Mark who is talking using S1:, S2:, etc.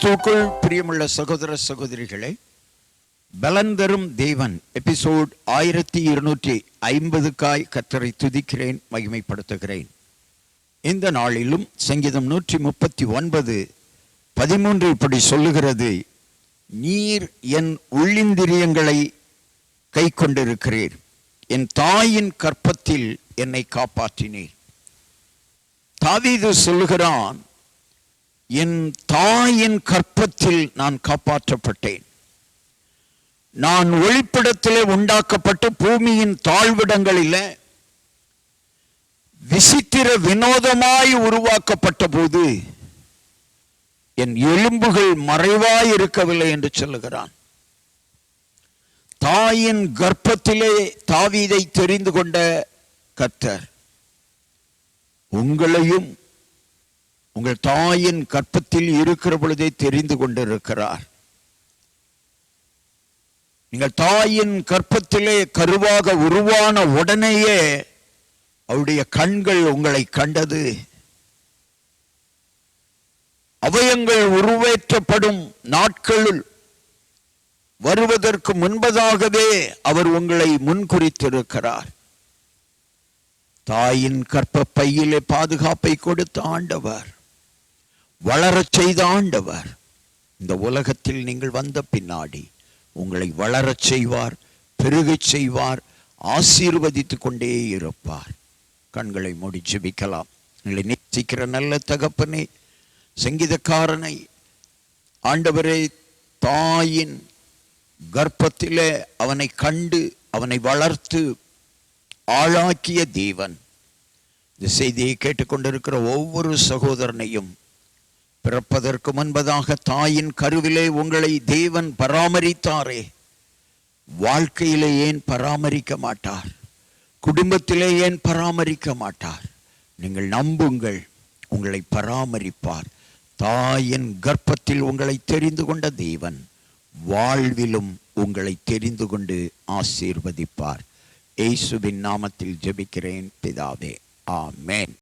S1: கிறிஸ்துவுக்குள் பிரியமுள்ள சகோதர சகோதரிகளே, பலன் தரும் தேவன் எபிசோட் 1250 கர்த்தரை துதிக்கிறேன், மகிமைப்படுத்துகிறேன். இந்த நாளிலும் சங்கீதம் 139:13 இப்படி சொல்லுகிறது: நீர் என் உள்ளிந்திரியங்களை கை கொண்டிருக்கிறீர், என் தாயின் கற்பத்தில் என்னை காப்பாற்றினீர். தாவீது சொல்லுகிறான், என் தாயின் கற்பத்தில் நான் காப்பாற்றப்பட்டேன். நான் ஒளிப்பிடத்திலே உண்டாக்கப்பட்டு பூமியின் தாழ்விடங்களிலே விசித்திர வினோதமாய் உருவாக்கப்பட்ட போது என் எலும்புகள் மறைவாய் இருக்கவில்லை என்று சொல்லுகிறான். தாயின் கர்ப்பத்திலே தாவீதை தெரிந்து கொண்ட கர்த்தர் உங்களையும் உங்கள் தாயின் கற்பத்தில் இருக்கிற பொழுதே தெரிந்து கொண்டிருக்கிறார். நீங்கள் தாயின் கற்பத்திலே கருவாக உருவான உடனேயே அவருடைய கண்கள் உங்களை கண்டது. அவயங்கள் உருவேற்றப்படும் நாட்களில் வருவதற்கு முன்பதாகவே அவர் உங்களை முன்குறித்திருக்கிறார். தாயின் கற்ப பையிலே பாதுகாப்பை கொடுத்த ஆண்டவர், வளரச் செய்த ஆண்டவர், இந்த உலகத்தில் நீங்கள் வந்த பின்னாடி உங்களை வளரச் செய்வார், பெருகச் செய்வார், ஆசீர்வதித்துக் கொண்டே இருப்பார். கண்களை மூடி ஜெபிக்கலாம். உங்களை நேசிக்கிற நல்ல தகப்பனே, சங்கீதக்காரனை ஆண்டவரே தாயின் கர்ப்பத்திலே அவனை கண்டு அவனை வளர்த்து ஆளாக்கிய தேவன், இந்த செய்தியை கேட்டுக்கொண்டிருக்கிற ஒவ்வொரு சகோதரனையும் பிறப்பதற்கு முன்பதாக தாயின் கருவிலே உங்களை தேவன் பராமரித்தாரே, வாழ்க்கையிலே ஏன் பராமரிக்க மாட்டார்? குடும்பத்திலே ஏன் பராமரிக்க மாட்டார்? நீங்கள் நம்புங்கள், உங்களை பராமரிப்பார். தாயின் கர்ப்பத்தில் உங்களை தெரிந்து கொண்ட தேவன் வாழ்விலும் உங்களை தெரிந்து கொண்டு ஆசீர்வதிப்பார். இயேசுவின் நாமத்தில் ஜெபிக்கிறேன் பிதாவே, ஆமென்.